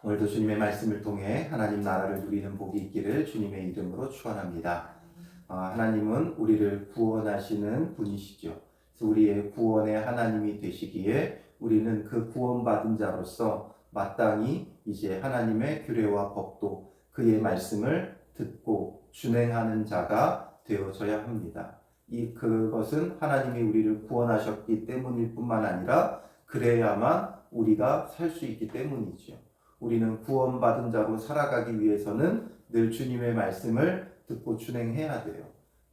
오늘도 주님의 말씀을 통해 하나님 나라를 누리는 복이 있기를 주님의 이름으로 축원합니다. 하나님은 우리를 구원하시는 분이시죠. 그래서 우리의 구원의 하나님이 되시기에 우리는 그 구원받은 자로서 마땅히 이제 하나님의 규례와 법도 그의 말씀을 듣고 준행하는 자가 되어져야 합니다. 그것은 하나님이 우리를 구원하셨기 때문일 뿐만 아니라 그래야만 우리가 살 수 있기 때문이죠. 우리는 구원받은 자로 살아가기 위해서는 늘 주님의 말씀을 듣고 준행해야 돼요.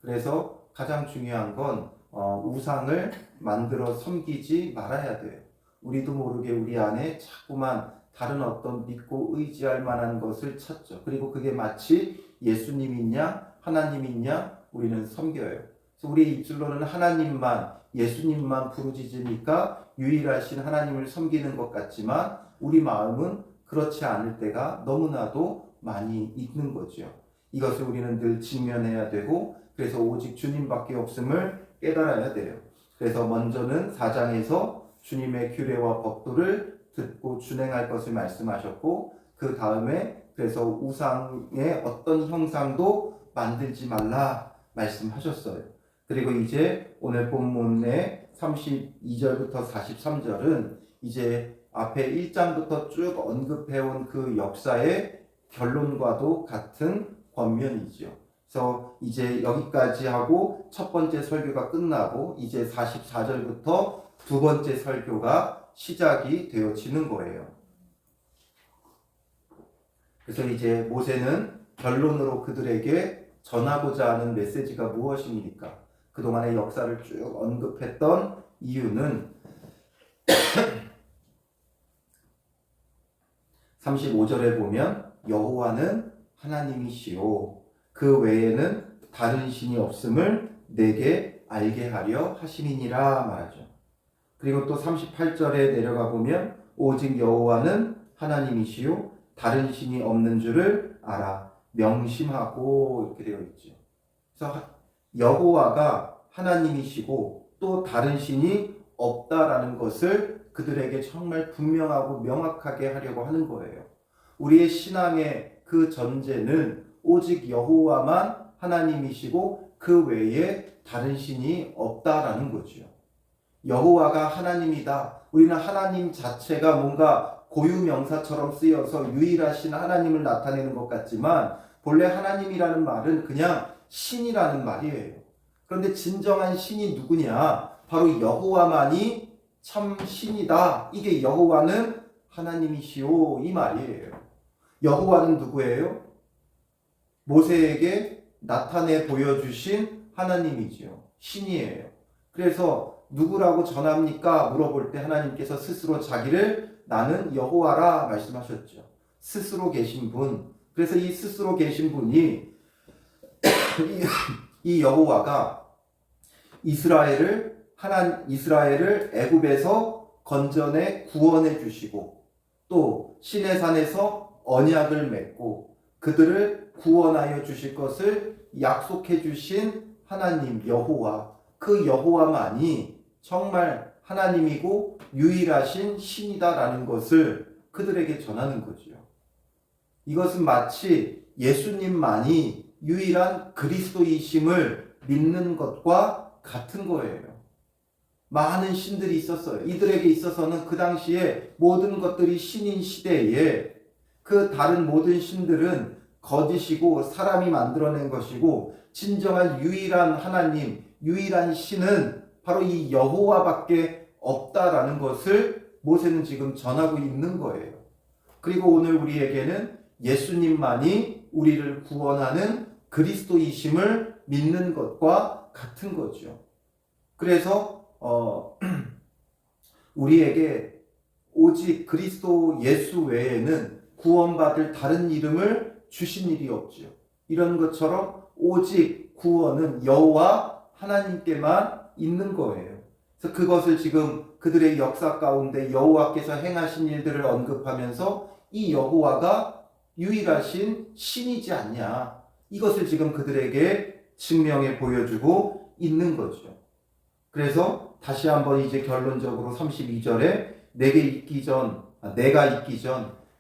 그래서 가장 중요한 건 우상을 만들어 섬기지 말아야 돼요. 우리도 모르게 우리 안에 자꾸만 다른 어떤 믿고 의지할 만한 것을 찾죠. 그리고 그게 마치 예수님이냐 하나님이냐 우리는 섬겨요. 그래서 우리 입술로는 하나님만 예수님만 부르짖으니까 유일하신 하나님을 섬기는 것 같지만 우리 마음은 그렇지 않을 때가 너무나도 많이 있는 거죠. 이것을 우리는 늘 직면해야 되고 그래서 오직 주님밖에 없음을 깨달아야 돼요. 그래서 먼저는 4장에서 주님의 규례와 법도를 듣고 준행할 것을 말씀하셨고 그 다음에 그래서 우상의 어떤 형상도 만들지 말라 말씀하셨어요. 그리고 이제 오늘 본문의 32절부터 43절은 이제 앞에 1장부터 쭉 언급해온 그 역사의 결론과도 같은 권면이죠. 그래서 이제 여기까지 하고 첫 번째 설교가 끝나고 이제 44절부터 두 번째 설교가 시작이 되어지는 거예요. 그래서 이제 모세는 결론으로 그들에게 전하고자 하는 메시지가 무엇입니까? 그동안의 역사를 쭉 언급했던 이유는 35절에 보면 여호와는 하나님이시오 그 외에는 다른 신이 없음을 내게 알게 하려 하심이니라 말하죠. 그리고 또 38절에 내려가 보면 오직 여호와는 하나님이시오 다른 신이 없는 줄을 알아 명심하고 이렇게 되어 있죠. 그래서 여호와가 하나님이시고 또 다른 신이 없다라는 것을 그들에게 정말 분명하고 명확하게 하려고 하는 거예요. 우리의 신앙의 그 전제는 오직 여호와만 하나님이시고 그 외에 다른 신이 없다라는 거죠. 여호와가 하나님이다. 우리는 하나님 자체가 뭔가 고유명사처럼 쓰여서 유일하신 하나님을 나타내는 것 같지만 본래 하나님이라는 말은 그냥 신이라는 말이에요. 그런데 진정한 신이 누구냐? 바로 여호와만이 참 신이다. 이게 여호와는 하나님이시오 이 말이에요. 여호와는 누구예요? 모세에게 나타내 보여주신 하나님이지요. 신이에요. 그래서 누구라고 전합니까? 물어볼 때 하나님께서 스스로 자기를 나는 여호와라 말씀하셨죠. 스스로 계신 분. 그래서 이 스스로 계신 분이 이 여호와가 이스라엘을 애굽에서 건져내 구원해 주시고 또 시내산에서 언약을 맺고 그들을 구원하여 주실 것을 약속해 주신 하나님 여호와 그 여호와만이 정말 하나님이고 유일하신 신이다라는 것을 그들에게 전하는 거죠. 이것은 마치 예수님만이 유일한 그리스도이심을 믿는 것과 같은 거예요. 많은 신들이 있었어요. 이들에게 있어서는 그 당시에 모든 것들이 신인 시대에 그 다른 모든 신들은 거짓이고 사람이 만들어낸 것이고 진정한 유일한 하나님, 유일한 신은 바로 이 여호와밖에 없다라는 것을 모세는 지금 전하고 있는 거예요. 그리고 오늘 우리에게는 예수님만이 우리를 구원하는 그리스도이심을 믿는 것과 같은 거죠. 그래서 우리에게 오직 그리스도 예수 외에는 구원받을 다른 이름을 주신 일이 없죠. 이런 것처럼 오직 구원은 여호와 하나님께만 있는 거예요. 그래서 그것을 지금 그들의 역사 가운데 여호와께서 행하신 일들을 언급하면서 이 여호와가 유일하신 신이지 않냐. 이것을 지금 그들에게 증명해 보여주고 있는 거죠. 그래서 다시 한번 이제 결론적으로 32절에 내가 있기 전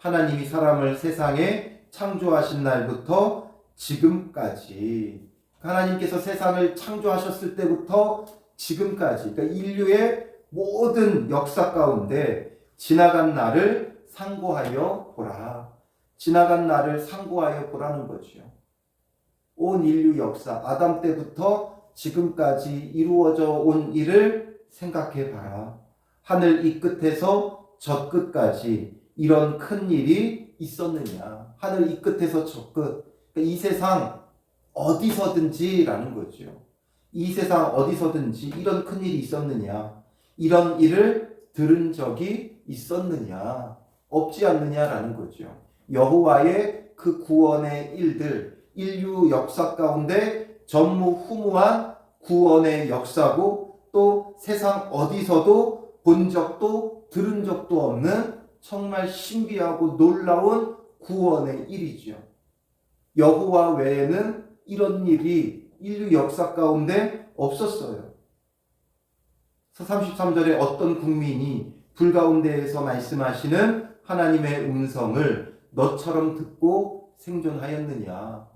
하나님이 사람을 세상에 창조하신 날부터 지금까지, 하나님께서 세상을 창조하셨을 때부터 지금까지, 그러니까 인류의 모든 역사 가운데 지나간 날을 상고하여 보라. 지나간 날을 상고하여 보라는 거죠. 온 인류 역사, 아담 때부터 지금까지 이루어져 온 일을 생각해 봐라. 하늘 이 끝에서 저 끝까지 이런 큰 일이 있었느냐. 하늘 이 끝에서 저 끝. 그러니까 이 세상 어디서든지라는 거죠. 이 세상 어디서든지 이런 큰 일이 있었느냐. 이런 일을 들은 적이 있었느냐. 없지 않느냐라는 거죠. 여호와의 그 구원의 일들, 인류 역사 가운데 전무후무한 구원의 역사고, 또 세상 어디서도 본 적도 들은 적도 없는 정말 신비하고 놀라운 구원의 일이죠. 여호와 외에는 이런 일이 인류 역사 가운데 없었어요. 33절에 어떤 국민이 불 가운데에서 말씀하시는 하나님의 음성을 너처럼 듣고 생존하였느냐.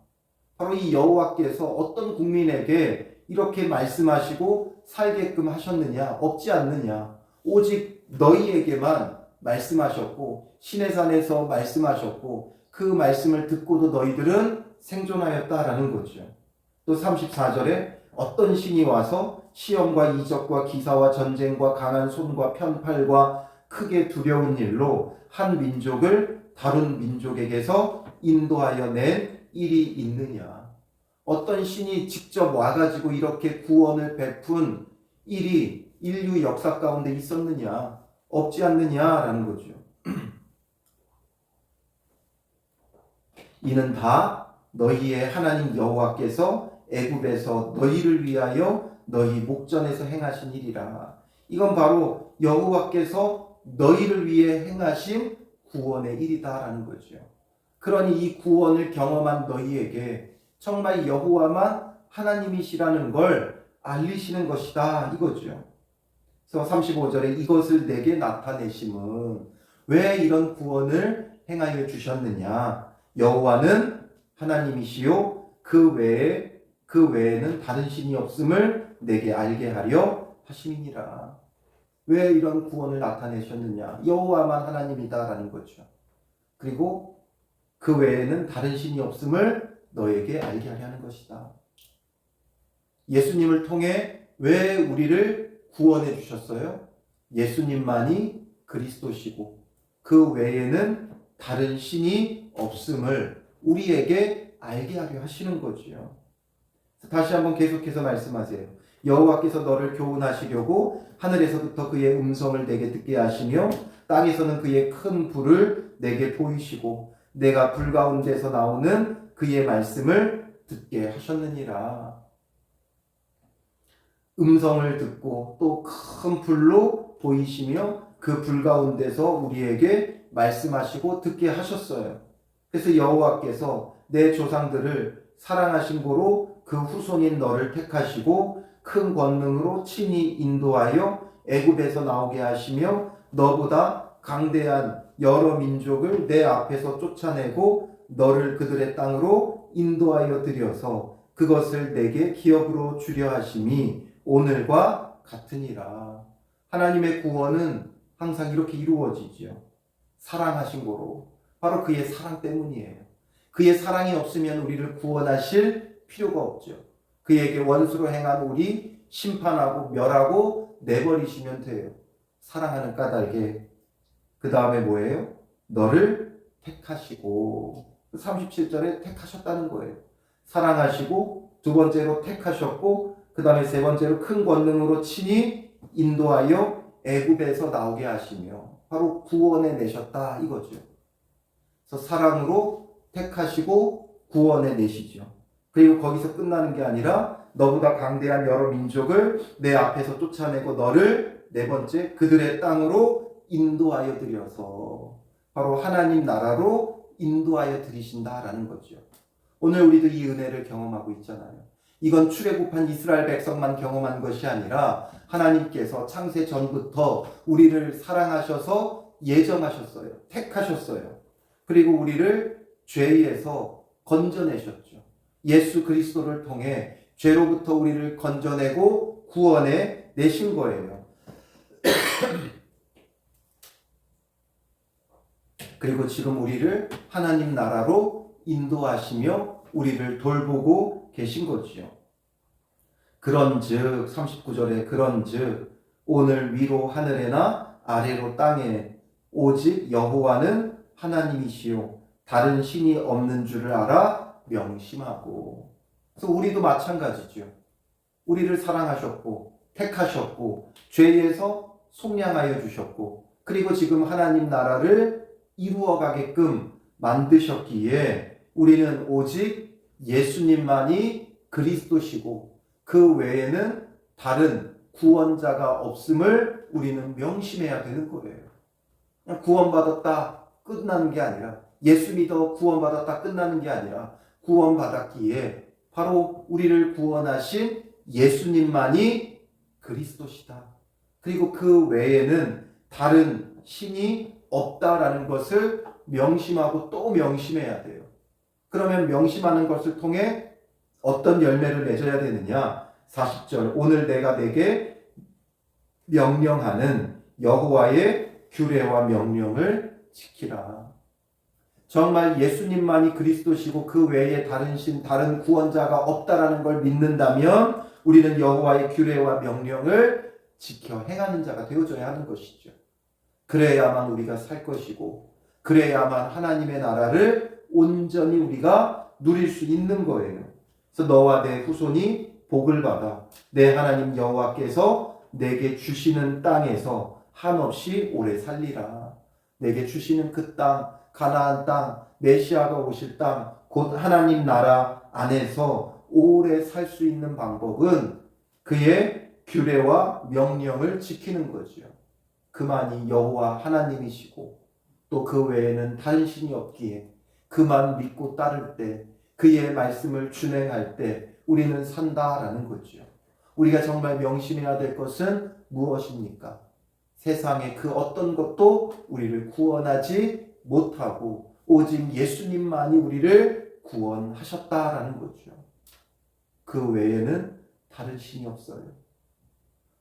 바로 이 여호와께서 어떤 국민에게 이렇게 말씀하시고 살게끔 하셨느냐. 없지 않느냐. 오직 너희에게만 말씀하셨고 시내산에서 말씀하셨고 그 말씀을 듣고도 너희들은 생존하였다라는 거죠. 또 34절에 어떤 신이 와서 시험과 이적과 기사와 전쟁과 강한 손과 편팔과 크게 두려운 일로 한 민족을 다른 민족에게서 인도하여 낸 일이 있느냐. 어떤 신이 직접 와가지고 이렇게 구원을 베푼 일이 인류 역사 가운데 있었느냐. 없지 않느냐라는 거죠. 이는 다 너희의 하나님 여호와께서 애굽에서 너희를 위하여 너희 목전에서 행하신 일이라. 이건 바로 여호와께서 너희를 위해 행하신 구원의 일이다라는 거죠. 그러니 이 구원을 경험한 너희에게 정말 여호와만 하나님이시라는 걸 알리시는 것이다 이거죠. 그래서 35절에 이것을 내게 나타내심은 왜 이런 구원을 행하여 주셨느냐. 여호와는 하나님이시요 그 외에는 다른 신이 없음을 내게 알게 하려 하심이니라. 왜 이런 구원을 나타내셨느냐. 여호와만 하나님이다라는 거죠. 그리고 그 외에는 다른 신이 없음을 너에게 알게 하려는 것이다. 예수님을 통해 왜 우리를 구원해 주셨어요? 예수님만이 그리스도시고 그 외에는 다른 신이 없음을 우리에게 알게 하려 하시는 거지요. 다시 한번 계속해서 말씀하세요. 여호와께서 너를 교훈하시려고 하늘에서부터 그의 음성을 내게 듣게 하시며 땅에서는 그의 큰 불을 내게 보이시고 내가 불 가운데서 나오는 그의 말씀을 듣게 하셨느니라. 음성을 듣고 또 큰 불로 보이시며 그 불 가운데서 우리에게 말씀하시고 듣게 하셨어요. 그래서 여호와께서 내 조상들을 사랑하신 고로 그 후손인 너를 택하시고 큰 권능으로 친히 인도하여 애굽에서 나오게 하시며 너보다 강대한 여러 민족을 내 앞에서 쫓아내고 너를 그들의 땅으로 인도하여 들여서 그것을 내게 기업으로 주려 하심이 오늘과 같으니라. 하나님의 구원은 항상 이렇게 이루어지죠. 사랑하신 고로. 바로 그의 사랑 때문이에요. 그의 사랑이 없으면 우리를 구원하실 필요가 없죠. 그에게 원수로 행한 우리 심판하고 멸하고 내버리시면 돼요. 사랑하는 까닭에. 그 다음에 뭐예요? 너를 택하시고 37절에 택하셨다는 거예요. 사랑하시고 두 번째로 택하셨고 그 다음에 세 번째로 큰 권능으로 친히 인도하여 애굽에서 나오게 하시며 바로 구원해 내셨다 이거죠. 그래서 사랑으로 택하시고 구원해 내시죠. 그리고 거기서 끝나는 게 아니라 너보다 강대한 여러 민족을 내 앞에서 쫓아내고 너를 네 번째 그들의 땅으로 인도하여 들여서 바로 하나님 나라로 인도하여 들이신다라는 거죠. 오늘 우리도 이 은혜를 경험하고 있잖아요. 이건 출애굽한 이스라엘 백성만 경험한 것이 아니라 하나님께서 창세 전부터 우리를 사랑하셔서 예정하셨어요. 택하셨어요. 그리고 우리를 죄에서 건져내셨죠. 예수 그리스도를 통해 죄로부터 우리를 건져내고 구원해 내신 거예요. 그리고 지금 우리를 하나님 나라로 인도하시며 우리를 돌보고 계신 거지요. 그런즉 39절에 그런즉 오늘 위로 하늘에나 아래로 땅에 오직 여호와는 하나님이시요 다른 신이 없는 줄을 알아 명심하고. 그래서 우리도 마찬가지죠. 우리를 사랑하셨고 택하셨고 죄에서 속량하여 주셨고 그리고 지금 하나님 나라를 이루어가게끔 만드셨기에 우리는 오직 예수님만이 그리스도시고 그 외에는 다른 구원자가 없음을 우리는 명심해야 되는 거예요. 그냥 구원받았다 끝나는 게 아니라, 예수 믿어 구원받았다 끝나는 게 아니라, 구원받았기에 바로 우리를 구원하신 예수님만이 그리스도시다. 그리고 그 외에는 다른 신이 없다라는 것을 명심하고 또 명심해야 돼요. 그러면 명심하는 것을 통해 어떤 열매를 맺어야 되느냐? 40절 오늘 내가 내게 명령하는 여호와의 규례와 명령을 지키라. 정말 예수님만이 그리스도시고 그 외에 다른 신, 다른 구원자가 없다라는 걸 믿는다면 우리는 여호와의 규례와 명령을 지켜 행하는 자가 되어줘야 하는 것이죠. 그래야만 우리가 살 것이고 그래야만 하나님의 나라를 온전히 우리가 누릴 수 있는 거예요. 그래서 너와 내 후손이 복을 받아 내 하나님 여호와께서 내게 주시는 땅에서 한없이 오래 살리라. 내게 주시는 그 땅, 가나안 땅, 메시아가 오실 땅, 곧 하나님 나라 안에서 오래 살 수 있는 방법은 그의 규례와 명령을 지키는 거죠. 그만이 여호와 하나님이시고 또 그 외에는 다른 신이 없기에 그만 믿고 따를 때, 그의 말씀을 준행할 때 우리는 산다라는 거죠. 우리가 정말 명심해야 될 것은 무엇입니까? 세상의 그 어떤 것도 우리를 구원하지 못하고 오직 예수님만이 우리를 구원하셨다라는 거죠. 그 외에는 다른 신이 없어요.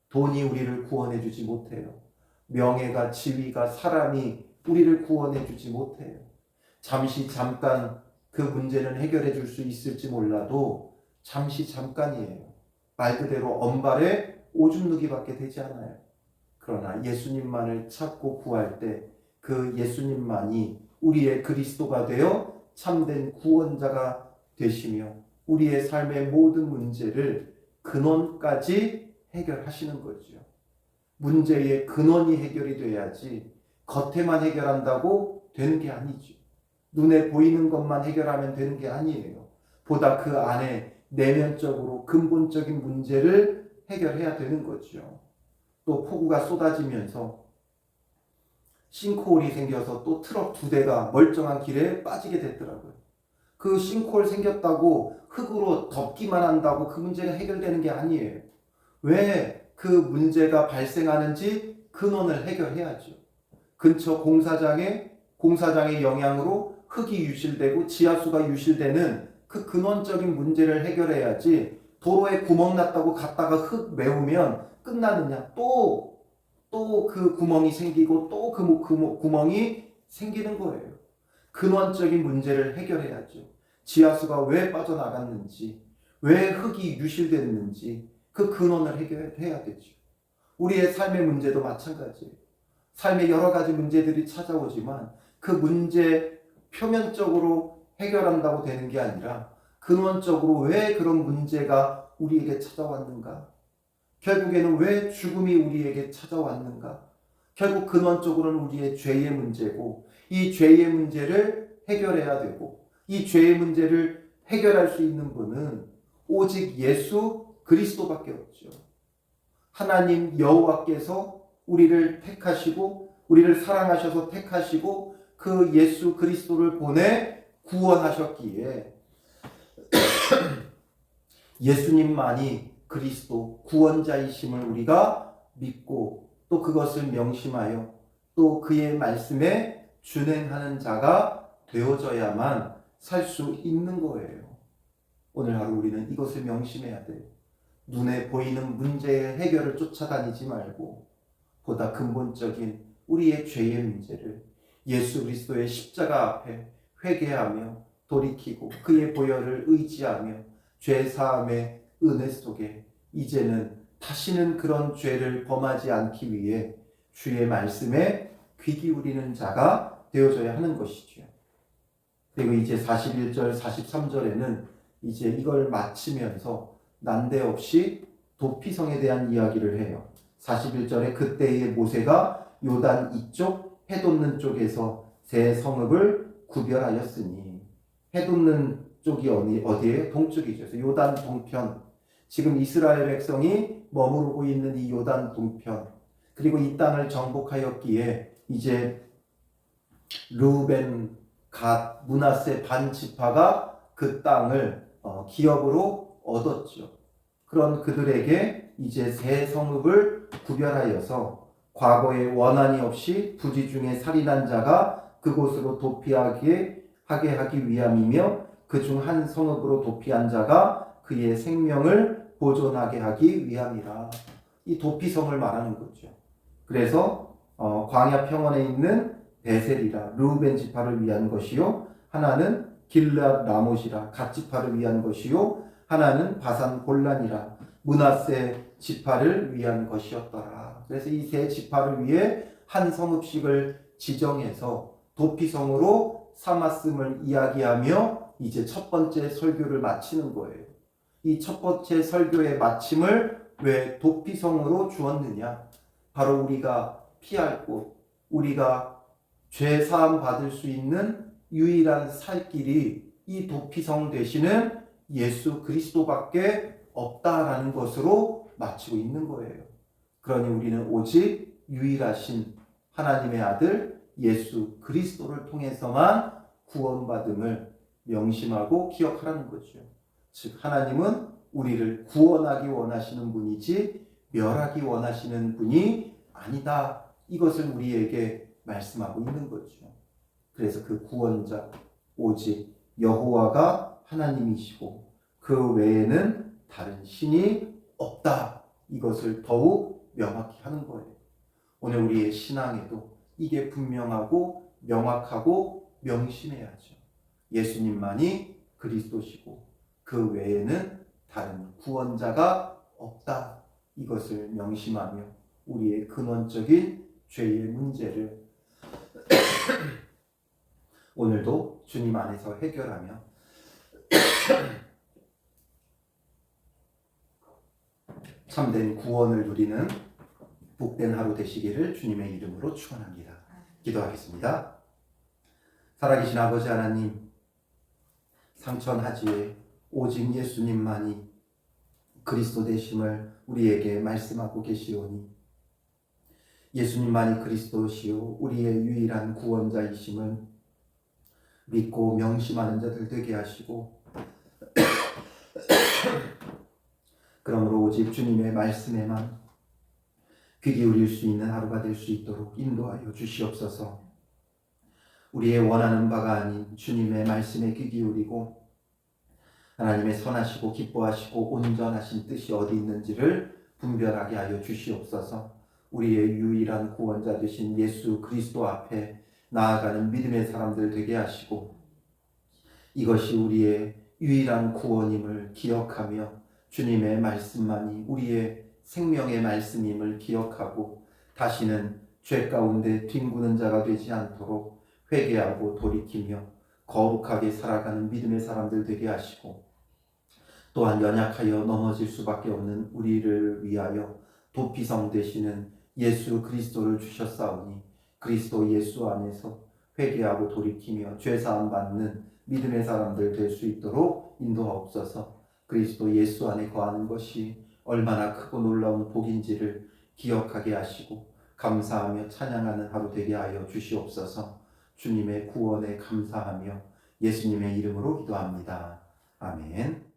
돈이 우리를 구원해 주지 못해요. 명예가, 지위가, 사람이 우리를 구원해 주지 못해요. 잠깐 그 문제는 해결해 줄 수 있을지 몰라도 잠깐이에요. 말 그대로 언발에 오줌 누기밖에 되지 않아요. 그러나 예수님만을 찾고 구할 때 그 예수님만이 우리의 그리스도가 되어 참된 구원자가 되시며 우리의 삶의 모든 문제를 근원까지 해결하시는 거죠. 문제의 근원이 해결이 돼야지 겉에만 해결한다고 되는 게 아니죠. 눈에 보이는 것만 해결하면 되는 게 아니에요. 보다 그 안에 내면적으로 근본적인 문제를 해결해야 되는 거죠. 또 폭우가 쏟아지면서 싱크홀이 생겨서 또 트럭 2대가 멀쩡한 길에 빠지게 됐더라고요. 그 싱크홀 생겼다고 흙으로 덮기만 한다고 그 문제가 해결되는 게 아니에요. 왜 그 문제가 발생하는지 근원을 해결해야죠. 근처 공사장의 영향으로 흙이 유실되고 지하수가 유실되는 그 근원적인 문제를 해결해야지, 도로에 구멍 났다고 갔다가 흙 메우면 끝나느냐? 또 그 구멍이 생기고 또 그 구멍이 생기는 거예요. 근원적인 문제를 해결해야죠. 지하수가 왜 빠져나갔는지, 왜 흙이 유실됐는지 그 근원을 해결해야 되죠. 우리의 삶의 문제도 마찬가지예요. 삶의 여러 가지 문제들이 찾아오지만 그 문제 표면적으로 해결한다고 되는 게 아니라 근원적으로 왜 그런 문제가 우리에게 찾아왔는가? 결국에는 왜 죽음이 우리에게 찾아왔는가? 결국 근원적으로는 우리의 죄의 문제고, 이 죄의 문제를 해결해야 되고, 이 죄의 문제를 해결할 수 있는 분은 오직 예수 그리스도밖에 없죠. 하나님 여호와께서 우리를 택하시고 우리를 사랑하셔서 택하시고 그 예수 그리스도를 보내 구원하셨기에 예수님만이 그리스도 구원자이심을 우리가 믿고 또 그것을 명심하여 또 그의 말씀에 준행하는 자가 되어져야만 살 수 있는 거예요. 오늘 하루 우리는 이것을 명심해야 돼요. 눈에 보이는 문제의 해결을 쫓아다니지 말고 보다 근본적인 우리의 죄의 문제를 예수 그리스도의 십자가 앞에 회개하며 돌이키고 그의 보혈을 의지하며 죄 사함의 은혜 속에 이제는 다시는 그런 죄를 범하지 않기 위해 주의 말씀에 귀 기울이는 자가 되어져야 하는 것이죠. 그리고 이제 41절, 43절에는 이제 이걸 마치면서 난데없이 도피성에 대한 이야기를 해요. 41절에 그때의 모세가 요단 이쪽 해돋는 쪽에서 세 성읍을 구별하였으니, 해돋는 쪽이 어디예요? 동쪽이죠. 그래서 요단 동편, 지금 이스라엘 백성이 머무르고 있는 이 요단 동편, 그리고 이 땅을 정복하였기에 이제 르우벤, 갓, 므낫세 반 지파가 그 땅을 기업으로 얻었죠. 그런 그들에게 이제 세 성읍을 구별하여서 과거에 원한이 없이 부지 중에 살인한 자가 그곳으로 도피하게 하기 위함이며 그 중 한 성읍으로 도피한 자가 그의 생명을 보존하게 하기 위함이라. 이 도피성을 말하는 거죠. 그래서 광야 평원에 있는 베셀이라 르우벤 지파를 위한 것이요, 하나는 길앗 라못이라 갓 지파를 위한 것이요, 하나는 바산 골란이라 므낫세 지파를 위한 것이었더라. 그래서 이 세 지파를 위해 한 성읍씩을 지정해서 도피성으로 삼았음을 이야기하며 이제 첫 번째 설교를 마치는 거예요. 이 첫 번째 설교의 마침을 왜 도피성으로 주었느냐? 바로 우리가 피할 곳, 우리가 죄 사함 받을 수 있는 유일한 살 길이 이 도피성 되시는 예수 그리스도밖에 없다라는 것으로 마치고 있는 거예요. 그러니 우리는 오직 유일하신 하나님의 아들 예수 그리스도를 통해서만 구원받음을 명심하고 기억하라는 거죠. 즉 하나님은 우리를 구원하기 원하시는 분이지 멸하기 원하시는 분이 아니다. 이것을 우리에게 말씀하고 있는 거죠. 그래서 그 구원자 오직 여호와가 하나님이시고 그 외에는 다른 신이 없다. 이것을 더욱 명확히 하는 거예요. 오늘 우리의 신앙에도 이게 분명하고 명확하고 명심해야죠. 예수님만이 그리스도시고 그 외에는 다른 구원자가 없다. 이것을 명심하며 우리의 근원적인 죄의 문제를 오늘도 주님 안에서 해결하며 참된 구원을 누리는 복된 하루 되시기를 주님의 이름으로 축원합니다. 기도하겠습니다. 살아계신 아버지 하나님, 상천하지에 오직 예수님만이 그리스도 되심을 우리에게 말씀하고 계시오니 예수님만이 그리스도시요 우리의 유일한 구원자이심을 믿고 명심하는 자들 되게 하시고 그러므로 오직 주님의 말씀에만 귀 기울일 수 있는 하루가 될 수 있도록 인도하여 주시옵소서. 우리의 원하는 바가 아닌 주님의 말씀에 귀 기울이고 하나님의 선하시고 기뻐하시고 온전하신 뜻이 어디 있는지를 분별하게 하여 주시옵소서. 우리의 유일한 구원자 되신 예수 그리스도 앞에 나아가는 믿음의 사람들 되게 하시고 이것이 우리의 유일한 구원임을 기억하며 주님의 말씀만이 우리의 생명의 말씀임을 기억하고 다시는 죄 가운데 뒹구는 자가 되지 않도록 회개하고 돌이키며 거룩하게 살아가는 믿음의 사람들 되게 하시고 또한 연약하여 넘어질 수밖에 없는 우리를 위하여 도피성 되시는 예수 그리스도를 주셨사오니 그리스도 예수 안에서 회개하고 돌이키며 죄사함 받는 믿음의 사람들 될 수 있도록 인도하옵소서. 그리스도 예수 안에 거하는 것이 얼마나 크고 놀라운 복인지를 기억하게 하시고 감사하며 찬양하는 하루 되게 하여 주시옵소서. 주님의 구원에 감사하며 예수님의 이름으로 기도합니다. 아멘.